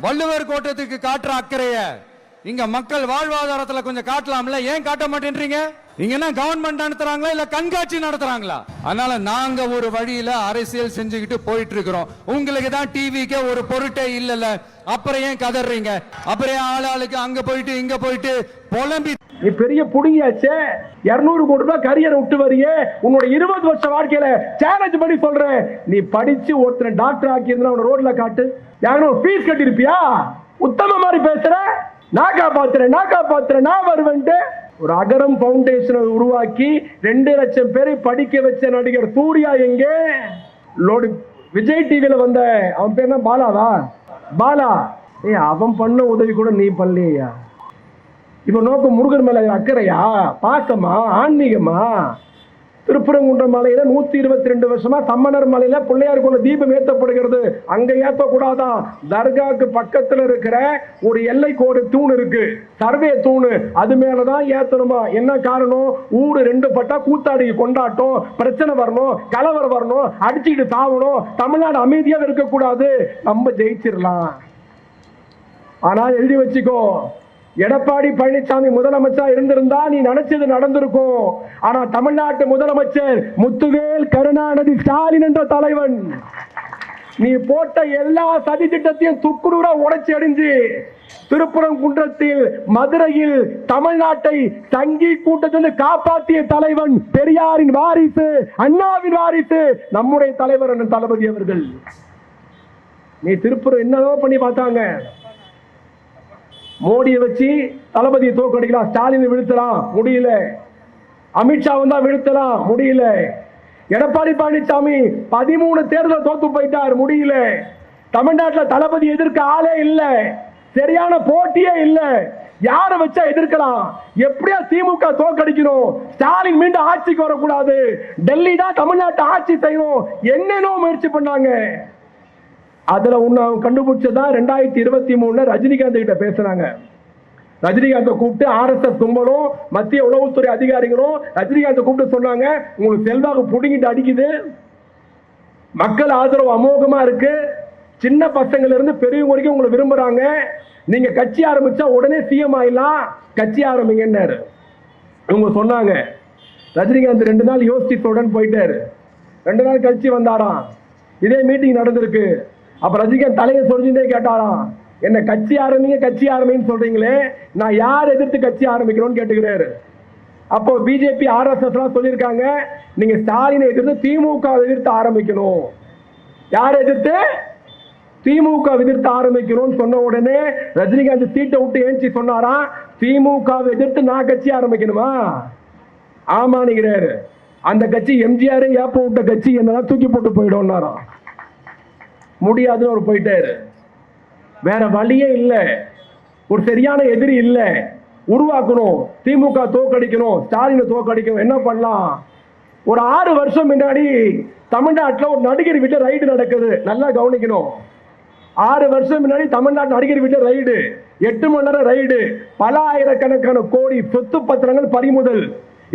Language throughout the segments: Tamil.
வள்ளுவர் கோட்டத்துக்கு காட்டுற அக்கறைய இங்க மக்கள் வாழ்வாதாரத்துல கொஞ்சம் காட்டலாம்ல, ஏன் காட்ட மாட்டேன்றீங்க? இங்க என்ன கவர்மெண்ட் நடத்துறாங்களா இல்ல கண்காட்சி நடத்துறாங்களா? அதனால நாங்க ஒரு வழியில அரசியல் செஞ்சுக்கிட்டு போயிட்டு இருக்கிறோம். உங்களுக்கு தான் டிவிக்கே ஒரு பொருட்டே இல்லல, அப்புறம் ஏன் கதறீங்க? அப்புறம் ஆளாளுக்கு அங்க போயிட்டு இங்க போயிட்டு புலம்பி நீ பெரிய புடுங்கியாச்சே, 200 கோடி ரூபாய் கரியரை விட்டு வரியே, உன்னோட 20 வருஷ வாழ்க்கையில சேலஞ்ச் பண்ணி சொல்றேன். நீ படிச்சு ஒருத்தனை டாக்டர் ஆக்கி இருந்தா அவன ரோட்ல காட்டு, யாரும் ஃபீஸ் கட்டி இருப்பியா? உத்தம மாதிரி பேசுற, நான் காப்பாத்துறேன் நான் வருவேன்ட்டு ஒரு அகரம் பவுண்டேஷனை உருவாக்கி 2 லட்சம் பேரை படிக்க வச்ச நடிகர் சூர்யா எங்கே? விஜய் டிவில வந்த அவன் பேர் என்ன, பாலாவா? பாலா. அவன் பண்ண உதவி கூட நீ பண்ணலையா? இவன் நோக்கம் முருகன் மேல அக்கறையா, பாசமா, ஆன்மீகமா? திருப்பரங்குன்ற மலையில 122 வருஷமா சம்மணர் மலையில பிள்ளையார் கொண்ட தீபம் ஏற்றப்படுகிறது. அங்க ஏற்றக்கூடாதான். தர்காக்கு பக்கத்துல இருக்கிற ஒரு எல்லை கோடு தூண் இருக்கு, சர்வே தூணு, அது மேலதான் ஏத்தணுமா? என்ன காரணம்? ஊரு 2 பட்டா கூத்தாடி கொண்டாட்டம், பிரச்சனை வரணும், கலவரம் வரணும், அடிச்சுக்கிட்டு சாவணும், தமிழ்நாடு அமைதியாக இருக்கக்கூடாது. நம்ம ஜெயிச்சிடலாம். ஆனால் எழுதி வச்சுக்கோ, எடப்பாடி பழனிசாமி முதலமைச்சர் இருந்திருந்தா நீ நினைச்சது நடந்திருக்கும். ஆனா தமிழ்நாட்டு முதலமைச்சர் முத்துவேல் கருணாநிதி ஸ்டாலின் என்ற தலைவன் நீ போட்ட எல்லா சதி திட்டத்தையும் துக்குநூறா உடைச்சு அடிஞ்சு திருப்பரங்குன்றத்தில், மதுரையில் தமிழ்நாட்டை சங்கி கூட்டத்திலிருந்து காப்பாற்றிய தலைவன் பெரியாரின் வாரிசு, அண்ணாவின் வாரிசு, நம்முடைய தலைவர் தளபதி அவர்கள். நீ திருப்பூர் என்னதான் பண்ணி பார்த்தாங்க. மோடியை வச்சு தளபதியை தோக்கடிக்கலாம், ஸ்டாலினை வீழ்த்தலாம், முடியல. அமித்ஷா வந்தா வீழ்த்தலாம், முடியல. எடப்பாடி பழனிசாமி 13 தேர்தல் தோத்து போயிட்டார், முடியல. தமிழ்நாட்டில் தளபதி எதிர்க்க ஆளே இல்ல, சரியான போட்டியே இல்ல. யாரை வச்சா எதிர்க்கலாம்? எப்படியா திமுக தோக்கடிக்கணும், ஸ்டாலின் மீண்டும் ஆட்சிக்கு வரக்கூடாது, டெல்லி தான் தமிழ்நாட்டை ஆட்சி செய்யணும், என்னென்னோ முயற்சி பண்ணாங்க. அதுல ஒண்ணு கண்டுபிடிச்சதான் 2023 ரஜினிகாந்த் கிட்ட பேசுறாங்க. ரஜினிகாந்த் கூப்பிட்டு RSS கும்பலும் மத்திய உளவுத்துறை அதிகாரிகளும் ரஜினிகாந்த் கூப்பிட்டு சொன்னாங்க, உங்களுக்கு செல்வாக்கு புடுங்கிட்டு அடிக்குது, மக்கள் ஆதரவு அமோகமா இருக்கு, சின்ன பசங்கள்ல இருந்து பெரியவங்க வரைக்கும் உங்களை விரும்புறாங்க, நீங்க கட்சி ஆரம்பிச்சா உடனே சிஎம் ஆயிடலாம், கட்சி ஆரம்பிங்கன்னாரு. இவங்க சொன்னாங்க. ரஜினிகாந்த் 2 நாள் யோசிச்சுடன் போயிட்டாரு. 2 நாள் கழிச்சு வந்தாராம், இதே மீட்டிங் நடந்திருக்கு. அப்ப ரஜினிகாந்த் தலையை சொல்லிட்டே கேட்டாராம், என்ன கட்சி ஆரம்பிங்கன்னு சொல்றீங்களே, நான் யார் எதிர்த்து கட்சி ஆரம்பிக்கிறோம்னு கேட்டுக்கிறாரு. அப்போ பிஜேபி RSS எல்லாம் சொல்லியிருக்காங்க, நீங்க ஸ்டாலினை எதிர்த்து திமுக எதிர்த்து ஆரம்பிக்கணும். யார் எதிர்த்து? திமுக எதிர்த்து ஆரம்பிக்கணும்னு சொன்ன உடனே ரஜினிகாந்த் சீட்டை விட்டு ஏஞ்சி சொன்னாராம், திமுக எதிர்த்து நான் கட்சி ஆரம்பிக்கணுமா? ஆமானுங்கிறாரு. அந்த கட்சி எம்ஜிஆர் ஏப்ப விட்ட கட்சி என்னதான் தூக்கி போட்டு போயிடும். முடியாதுன்னு அவர் போயிட்டாரு. வேற வழியே இல்லை, ஒரு சரியான எதிரி இல்லை, உருவாக்கணும். திமுக தோக்கடிக்கணும், ஸ்டாலினை தோக்கடிக்கணும். என்ன பண்ணலாம்? ஒரு 6 வருஷம் முன்னாடி தமிழ்நாட்டில் ஒரு நடிகர் வீட்டு ரைடு நடக்குது, நல்லா கவனிக்கணும். 6 வருஷம் முன்னாடி தமிழ்நாட்டு நடிகர் வீட்டு ரைடு, 8 மணி நேரம் ரைடு, பல ஆயிரக்கணக்கான கோடி சொத்து பத்திரங்கள் பறிமுதல்,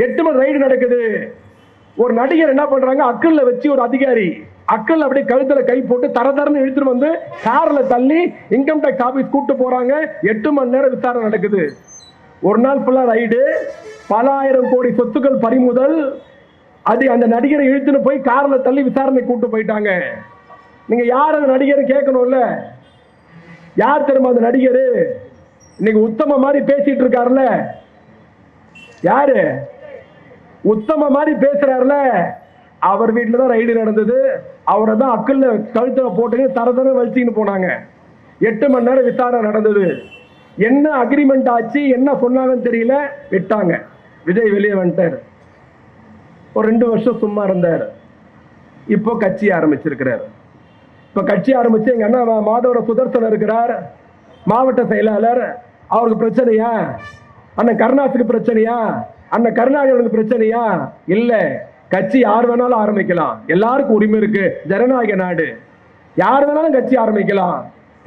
8 மணி ரைடு நடக்குது. ஒரு நடிகர் என்ன பண்றாங்க, அக்கல்ல வச்சு ஒரு அதிகாரி அக்கல் அப்படியே கழுத்துல கை போட்டு தரதரன்னு இழுத்துட்டு வந்து கார்ல தள்ளி இன்கம் டாக்ஸ் ஆபீஸ் கூட்டு போறாங்க. 8 மணி நேரம் விசாரணை நடக்குது. ஒரு நாள் ஃபுல்லா ரைடு, பல ஆயிரம் கோடி சொத்துக்கள் பறிமுதல். அது அந்த நடிகரை இழுத்துன்னு போய் கார்ல தள்ளி விசாரணை கூட்டு போயிட்டாங்க. நீங்க யார் அந்த நடிகர் கேட்கணும்ல, யார் தெரியுமா அந்த நடிகர்? இன்னைக்கு உத்தம மாதிரி பேசிட்டு இருக்காருல்ல, யாரு உத்தம மாதிரி பேசுறாருல, அவர் வீட்டுல தான் ரைடு நடந்தது. அவரை தான் அக்கல்ல கழுத்துல போட்டு தரதர வலிச்சின்னு போனாங்க. 8 மணி நேரம் விசாரணை நடந்தது. என்ன அக்ரிமெண்ட் ஆச்சு, என்ன சொன்னாங்கன்னு தெரியல, விட்டாங்க. விஜய் வெளியே வந்துட்டார். ஒரு 2 வருஷம் சும்மா இருந்தார். இப்போ கட்சி ஆரம்பிச்சிருக்கிறார். இப்ப கட்சி ஆரம்பிச்சு எங்க அண்ணா மாதவர சுதர்சன் இருக்கிறார், மாவட்ட செயலாளர். அவருக்கு பிரச்சனையா? அண்ணன் கருணாசுக்கு பிரச்சனையா? அண்ணன் கருணாநிதிக்கு பிரச்சனையா? இல்ல, கட்சி யார் வேணாலும் ஆரம்பிக்கலாம், எல்லாருக்கும் உரிமை இருக்கு, ஜனநாயக நாடு, யார் வேணாலும் கட்சி ஆரம்பிக்கலாம்.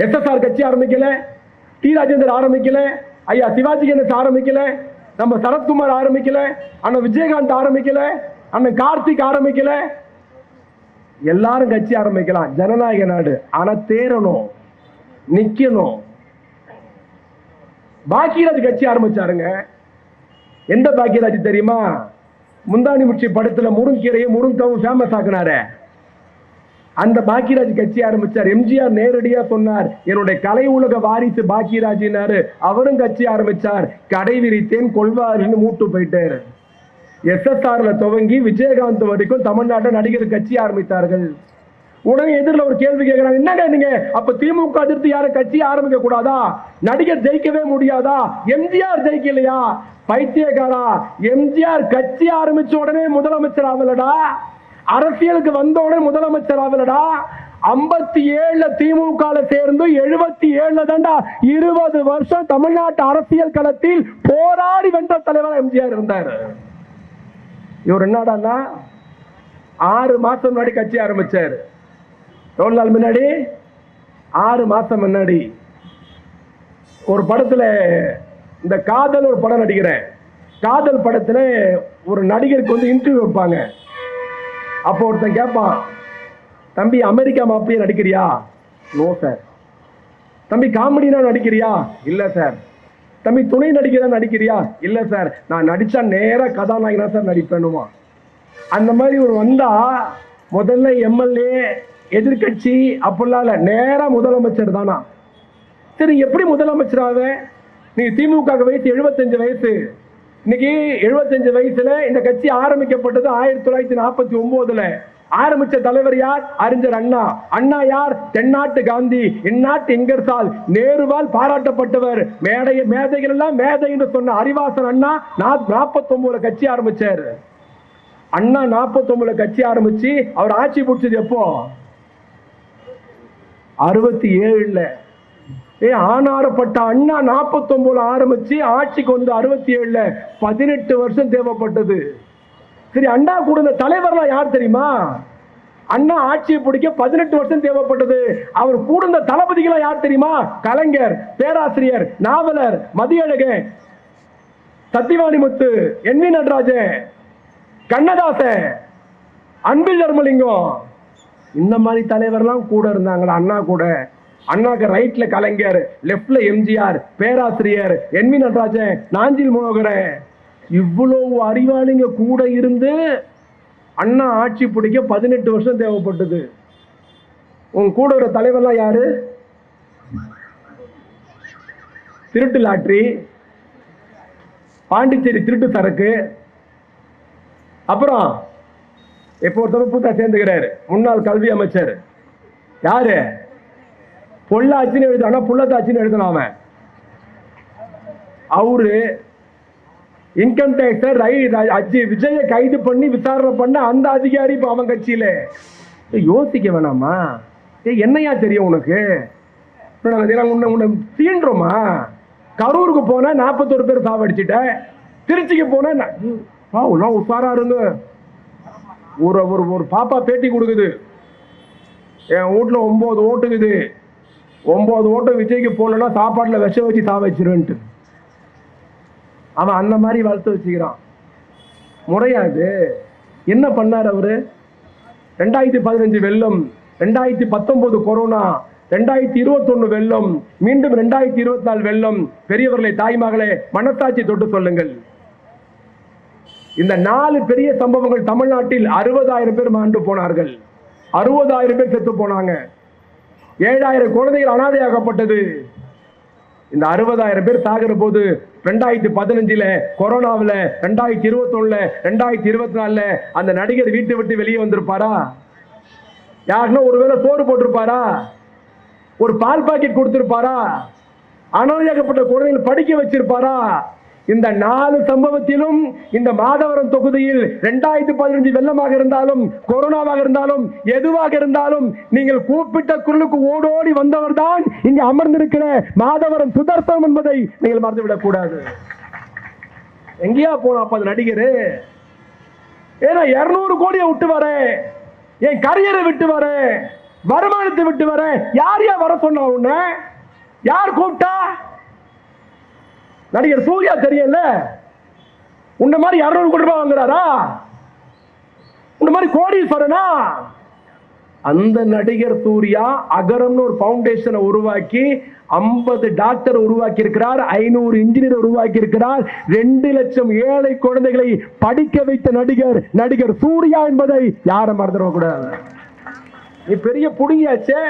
SSR கட்சி ஆரம்பிக்கல, டி ராஜேந்தர் ஆரம்பிக்கல, ஐயா சிவாஜி கணேசன் ஆரம்பிக்கல, நம்ம சரத்குமார் ஆரம்பிக்கல, அண்ணன் விஜயகாந்த் ஆரம்பிக்கல, அண்ணன் கார்த்திக் ஆரம்பிக்கல, எல்லாரும் கட்சி ஆரம்பிக்கலாம், ஜனநாயக நாடு. ஆனா தேரணும். நிக்கணும். பாக்கியராஜ் கட்சி ஆரம்பிச்சாருங்க. எந்த பாக்கியராஜ் தெரியுமா? முந்தானி முச்சி படத்துல முருங்கீரையும் முருங்கவும் ஃபேமஸ் ஆக்குனாரு. அந்த பாக்கியராஜ் கட்சி ஆரம்பிச்சார். எம்ஜிஆர் நேரடியா சொன்னார், என்னுடைய கலை உலக வாரிசு பாக்கியராஜினாரு. அவரும் கட்சி ஆரம்பிச்சார். கடை விரித்தேன் கொள்வாரின்னு மூட்டு போயிட்டாரு. SSRல துவங்கி விஜயகாந்த் வரைக்கும் தமிழ்நாட்டை நடிகர் கட்சி ஆரம்பித்தார்கள். உடனே எதிரில் ஒரு கேள்வி கேட்கிறாங்க, என்னங்க நீங்க அப்ப திமுக எதிர்த்து யாரும் கட்சி ஆரம்பிக்க கூடாதா? நடிகர் ஜெயிக்கவே முடியாதா? எம்ஜிஆர் ஜெயிக்கலையா? பைத்தியக்காரா, எம்ஜிஆர் கட்சி ஆரம்பிச்ச உடனே முதலமைச்சர் ஆகலடா, அரசியலுக்கு வந்த உடனே முதலமைச்சர் ஆகலடா. 57 திமுக சேர்ந்து 77 தாண்டா 20 வருஷம் தமிழ்நாட்டு அரசியல் களத்தில் போராடி வென்ற தலைவர் எம்ஜிஆர் இருந்தார். இவர் என்னடான்னா 6 மாசம் முன்னாடி கட்சி ஆரம்பிச்சார். எவ்வளவு நாள் முன்னாடி? 6 மாசம் முன்னாடி. ஒரு படத்துல, இந்த காதல் ஒரு படம் நடிக்கிறேன். காதல் படத்துல ஒரு நடிகருக்கு வந்து இன்டர்வியூ வைப்பாங்க. அப்போ ஒருத்தன் கேட்பான், தம்பி அமெரிக்கா மாப்பிளையே நடிக்கிறியா? No sir. தம்பி காமெடினா நடிக்கிறியா? இல்ல சார். தம்பி துணை நடிக்கிறியா? இல்ல சார். நான் நடிச்சா நேரா கதாநாயகனா சார் நடிப்பேனுமா. அந்த மாதிரி ஒரு வந்தா முதல்ல MLA எதிர்கட்சி அப்படிலாம் இல்ல, நேரா முதலமைச்சர் தானா. சரி, எப்படி முதலமைச்சராக? நீ திமுக வயசு 75 வயசு. இன்னைக்கு 75 வயசுல இந்த கட்சி ஆரம்பிக்கப்பட்டது 1949. ஆரம்பிச்ச தலைவர் யார்? அறிஞர் அண்ணா. அண்ணா யார்? தென்னாட்டு காந்தி, இந்நாட்டு இங்கர்சால், நேருவால் பாராட்டப்பட்டவர். மேதைகள் எல்லாம் மேதை என்று சொன்ன அறிவாசன் அண்ணா 49 கட்சி ஆரம்பிச்சார். அண்ணா 49 கட்சி ஆரம்பிச்சு அவர் ஆட்சி பிடிச்சது எப்போ? 67ல. ஆனாரப்பட்ட அண்ணா 49 ஆரம்பிச்சு ஆட்சிக்கு வந்து 67ல 18 வருஷம் தேவைப்பட்டது. சரி, அண்ணா கூட இந்த தலைவர்லாம் யார் தெரியுமா? அண்ணா ஆட்சியை பிடிக்க 18 வருஷம் தேவைப்பட்டது. அவர் கூட இந்த தளபதிகள் யார் தெரியுமா? கலைஞர், பேராசிரியர், நாவலர் மதியழகன், சத்தியவாணிமுத்து, NV நடராஜன், கண்ணதாசன், அன்பில் தர்மலிங்கம், இந்த மாதிரி தலைவர்லாம் கூட இருந்தாங்களா அண்ணா கூட? அண்ணாக்கு ரைட்ல கலைஞர், லெப்ட்ல எம்ஜிஆர், பேராசிரியர், NV நடராஜன், நாஞ்சில் மனோகரன், இவ்வளவு அறிவாளிங்க கூட இருந்து அண்ணா ஆட்சி பிடிக்க 18 வருஷம் தேவைப்பட்டது. உங்க கூட ஒரு தலைவர்லாம் யாரு? திருட்டு லாட்டரி, பாண்டிச்சேரி திருட்டு சரக்கு. அப்புறம் எப்போ ஒருத்தர் புத்தா சேர்ந்துக்கிறாரு, முன்னாள் கல்வி அமைச்சர். யாரு? பொள்ளாச்சின்னு எழுதானா புள்ளத்தாச்சின்னு எழுதினாம. அவரு இன்கம் டேக்ஸ் விஜய கைது பண்ணி விசாரணை பண்ண அந்த அதிகாரி இப்ப அவன் கட்சியில. யோசிக்க வேணாமா? என்னையா தெரியும் உனக்கு? தீன்றோமா? கரூருக்கு போன 41 பேர் சாவடிச்சிட்ட, திருச்சிக்கு போன உஷாரா இருங்க. ஒரு பாப்பா பேட்டி கொடுக்குது, என் வீட்டுல 9 ஓட்டுக்குது, 9 ஓட்டு விஜய்க்கு போனா சாப்பாட்டுல விஷம் வச்சு சாவச்சிருன்ட்டு. அவன் அந்த மாதிரி வளர்த்து வச்சுக்கிறான். முறையாது. என்ன பண்ணார் அவரு? 2015 வெள்ளம், 2019 கொரோனா, 2021 வெள்ளம், மீண்டும் 2024 வெள்ளம். பெரியவர்களை, தாய்மகளே, மனசாட்சி தொட்டு சொல்லுங்கள். இந்த 4 பெரிய சம்பவங்கள் தமிழ்நாட்டில் 60,000 பேர் மாண்டு போனார்கள். 60,000 பேர் செத்து போனாங்க. 7,000 குழந்தைகள் அனாதையாகப்பட்டது. இந்த 60,000 பேர் சாகிற போது 2015 கொரோனாவில், 2021, 2024 அந்த நடிகர் வீட்டை விட்டு வெளியே வந்திருப்பாரா? யாருன்னா ஒருவேளை சோறு போட்டிருப்பாரா? ஒரு பால் பாக்கெட் கொடுத்திருப்பாரா? அனாதையாகப்பட்ட குழந்தைகள் படிக்க வச்சிருப்பாரா? இந்த 4 சம்பவத்திலும் இந்த மாதவரம் தொகுதியில் 2015 வெள்ளமாக இருந்தாலும், கொரோனாவாக இருந்தாலும், எதுவாக இருந்தாலும் நீங்கள் கூப்பிட்ட குரலுக்கு ஓடோடி வந்தவர் தான் இங்க அமர்ந்திருக்கிற மாதவரம் சுதர்சனம் என்பதை நீங்கள் மறந்துவிடக் கூடாது. எங்கேயா போனா அப்ப நடிகர்? ஏன்னா 200 கோடியை விட்டு வர, என் கரியரை விட்டு வர, வருமானத்தை விட்டு வர. யார் வர சொன்னா? உன்ன யார் கூப்பிட்டா? நடிகர் சூர்யா தெரியல, உன்ன மாதிரி 200 கோடி ரூபாய் வாங்குறாரா? உன்ன மாதிரி கோடீஸ்வரனா? அந்த நடிகர் சூர்யா அகரம்னு ஒரு பவுண்டேஷனை உருவாக்கி 50 டாக்டர் உருவாக்கி இருக்கிறார், 500 இன்ஜினியர் உருவாக்கி இருக்கிறார், 2 லட்சம் ஏழை குழந்தைகளை படிக்க வைத்த நடிகர் சூர்யா என்பதை யாரும் மறந்துட கூடாது. நீ பெரிய புடிங்கியாச்சே,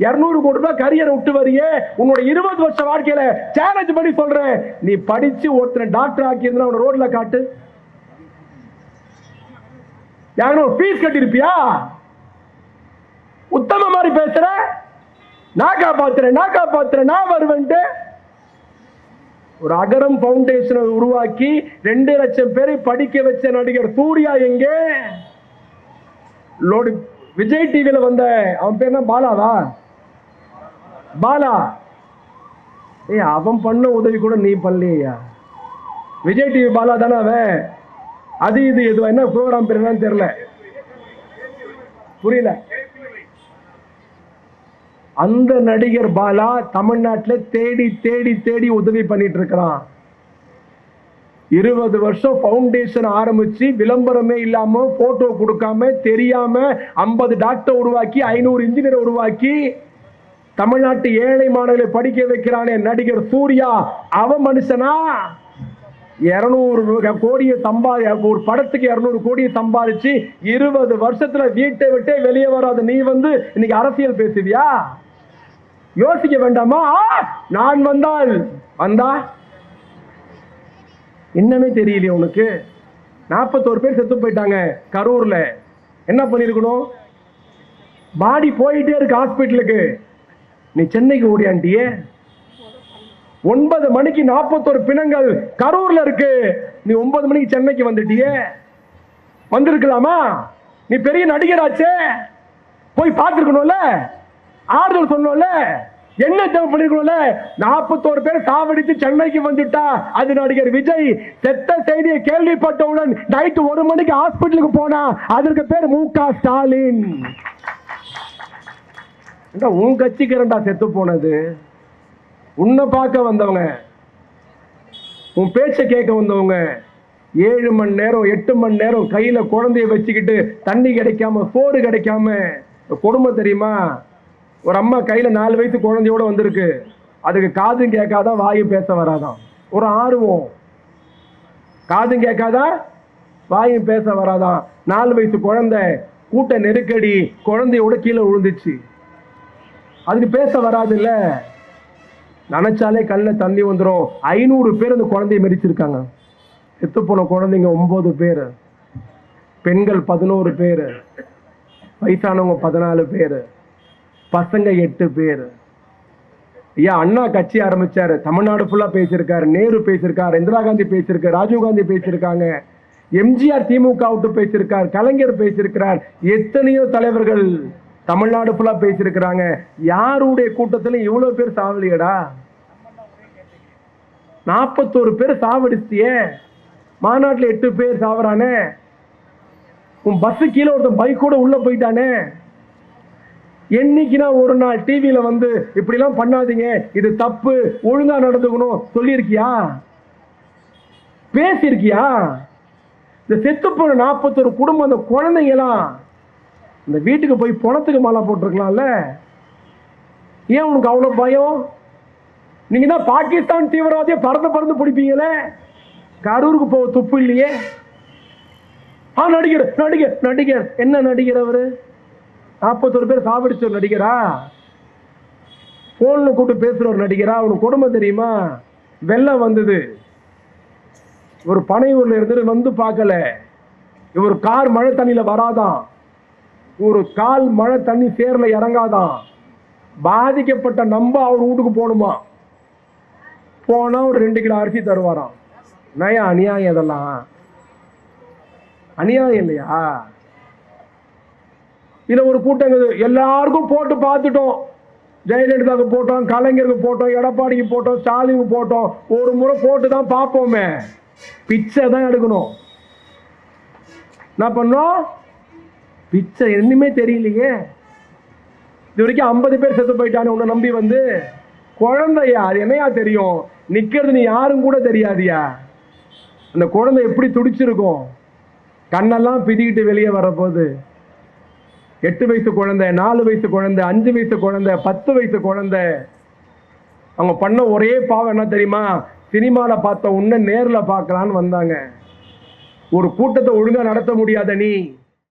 200 கோடி ரூபாய் கரியரை விட்டு வரியே, உன்னோட 20 வருஷ வாழ்க்கையில சேலஞ்ச் பண்ணி சொல்றேன், நீ படிச்சு ஒருத்தனை டாக்டர் ஆக்கி இருந்தா அவன ரோட்ல காட்டு. யாரும் ஃபீஸ் கட்டிருப்பியா? உத்தம மாதிரி பேசுற, நான் காப்பாத்துறேன் நான் வருவேன்ட்டு. ஒரு அகரம் பவுண்டேஷனை உருவாக்கி 2 லட்சம் பேரை படிக்க வச்ச நடிகர் சூர்யா எங்கே? விஜய் டிவில வந்த அவன் பேர் என்ன, பாலாவா? பாலா. அவன் பண்ண உதவி கூட நீ பண்ணலையா? விஜய் டிவி பாலா தானே அவன். அது இது எதுவும் என்ன ப்ரோக்ராம் பேர் என்னன்னு தெரியல, புரியல. அந்த நடிகர் பாலா தமிழ்நாட்டில் தேடி தேடி தேடி உதவி பண்ணிட்டு இருக்கிறான். 20 வருஷம் பவுண்டேஷன் ஆரம்பிச்சு விளம்பரமே இல்லாம போட்டோ கொடுக்காம தெரியாம 50 டாக்டர் உருவாக்கி 500 இன்ஜினியர் உருவாக்கி தமிழ்நாட்டு ஏழை மாணவர்களை படிக்க வைக்கிறானே நடிகர் சூர்யா, அவன் மனுஷனா? 200 கோடியை ஒரு படத்துக்கு 200 கோடியை சம்பாதிச்சு 20 வருஷத்துல வீட்டை விட்டே வெளியே வராத நீ வந்து இன்னைக்கு அரசியல் பேசுவியா? யோசிக்க வேண்டாமா? நான் வந்தா என்னன்னு தெரியலையே உனக்கு. 41 பேர் செத்து போயிட்டாங்க கரூர்ல. என்ன பண்ணிருக்கணும்? பாடி போயிட்டே இருக்கு ஹாஸ்பிட்டலுக்கு, நீ சென்னைக்கு ஓடியாண்டியே. 9 மணிக்கு 41 பிணங்கள் கரூர்ல இருக்கு, நீ 9 மணிக்கு சென்னைக்கு வந்துட்டியே. வந்திருக்கலாமா? நீ பெரிய நடிகராச்சே, போய் பார்த்திருக்கணும்ல, ஆறுதல் சொன்னோம்ல, என்ன தேவை பண்ணிருக்கணும்ல. 41 பேர் சாவடித்து சென்னைக்கு வந்துட்டா அது நடிகர் விஜய். செத்த செய்தியை கேள்விப்பட்டவுடன் நைட்டு 1 மணிக்கு ஹாஸ்பிட்டலுக்கு போனா அதற்கு பேர் மு.க. ஸ்டாலின். உன் கட்சிக்கிறண்டா செத்து போனது. உன்னை பார்க்க வந்தவங்க, உன் பேச்ச கேட்க வந்தவங்க 7 மணி நேரம் 8 மணி நேரம் கையில குழந்தைய வச்சுக்கிட்டு தண்ணி கிடைக்காம சோறு கிடைக்காம கொடுமை தெரியுமா? ஒரு அம்மா கையில 4 வயசு குழந்தையோட வந்திருக்கு, அதுக்கு காதும் கேட்காதான் வாயும் பேச வராதான். ஒரு ஆர்வம், காதும் கேட்காதான் வாயும் பேச வராதான். 4 வயசு குழந்தை, கூட்ட நெருக்கடி, குழந்தையோட கீழே விழுந்துச்சு, அதுக்கு பேச வராது இல்ல. நினைச்சாலே கல்ல தண்ணி வந்துடும். 500 பேர் அந்த குழந்தைய மெரிச்சிருக்காங்க. செத்து போன குழந்தைங்க 9 பேர், பெண்கள் 11 பேர், வயசானவங்க 14 பேர், பசங்க 8 பேர். ஐயா அண்ணா கட்சி ஆரம்பிச்சாரு, தமிழ்நாடு ஃபுல்லா பேசியிருக்காரு, நேரு பேசியிருக்காரு, இந்திரா காந்தி பேசியிருக்காரு, ராஜீவ் காந்தி பேசியிருக்காங்க, எம்ஜிஆர் திமுக விட்டு பேசியிருக்கார், கலைஞர் பேசியிருக்கிறார், எத்தனையோ தலைவர்கள் தமிழ்நாடு ஃபுல்லா பேசியிருக்கிறாங்க. யாருடைய கூட்டத்துல இவ்வளவு பேர் சாவலியடா? 41 பேர் சாவடிச்சியே, மாநாட்டில் 8 பேர் சாவறானே, உன் பஸ் கீழே ஒருத்தன் பைக் கூட உள்ள போயிட்டானே. என்னைக்குனா ஒரு நாள் டிவியில வந்து இப்படி எல்லாம் பண்ணாதீங்க, இது தப்பு, ஒழுங்கா நடந்துக்கணும் சொல்லியிருக்கியா? பேசியிருக்கியா? இந்த செத்து போன 41 குடும்பம், அந்த குழந்தைங்க எல்லாம் இந்த வீட்டுக்கு போய் பணத்துக்கு மாலா போட்டிருக்கலாம்ல. ஏன் உனக்கு அவ்வளவு பயம்? நீங்க தான் பாகிஸ்தான் தீவிரவாதியை பறந்து பிடிப்பீங்களே, கரூருக்கு போக துப்பு இல்லையே. நடிகர் நடிகர் நடிகர் என்ன நடிகர் அவரு? 41 பேர் சாப்பிடுச்ச ஒரு நடிகரா? போன்ல கூப்பிட்டு பேசுற ஒரு நடிகரா? உனக்கு கொடுமை தெரியுமா? வெள்ளம் வந்தது, ஒரு பனையூர்ல இருந்து வந்து பார்க்கல, இவர் கார் மழை தண்ணியில வராதான், ஒரு கால் மழை தண்ணி சேர்ல இறங்காதான். பாதிக்கப்பட்ட நம்ம அவர் வீட்டுக்கு போகணுமா, போனா ஒரு 2 கிலோ அரிசி தருவாராம். நயா அநியாயம், இதெல்லாம் அநியாயம் இல்லையா? இதுல ஒரு கூட்டம் எல்லாருக்கும் போட்டு பார்த்துட்டோம். ஜெயலலிதாவுக்கு போட்டோம், கலைஞருக்கு போட்டோம், எடப்பாடிக்கு போட்டோம், ஸ்டாலினுக்கு போட்டோம். ஒரு முறை போட்டு தான் பார்ப்போமே, பிச்சை தான் எடுக்கணும். என்ன பண்ணோம்? பிச்சை. என்னமே தெரியலையே. இது வரைக்கும் 50 பேர் செத்து போயிட்டானே உன்னை நம்பி வந்து. குழந்தையா, அது என்னையா தெரியும்? நிக்கிறது நீ யாரும் கூட தெரியாதியா? அந்த குழந்தை எப்படி துடிச்சிருக்கும், கண்ணெல்லாம் பிதிக்கிட்டு வெளியே வரப்போது. 8 வயசு குழந்தை, 4 வயசு குழந்தை, 5 வயசு குழந்தை, 10 வயசு குழந்தை. அவங்க பண்ண ஒரே பாவம் என்ன தெரியுமா? சினிமாவில் பார்த்த உன்ன நேரில் பார்க்கலான்னு வந்தாங்க. ஒரு கூட்டத்தை ஒழுங்கா நடத்த முடியாத நீ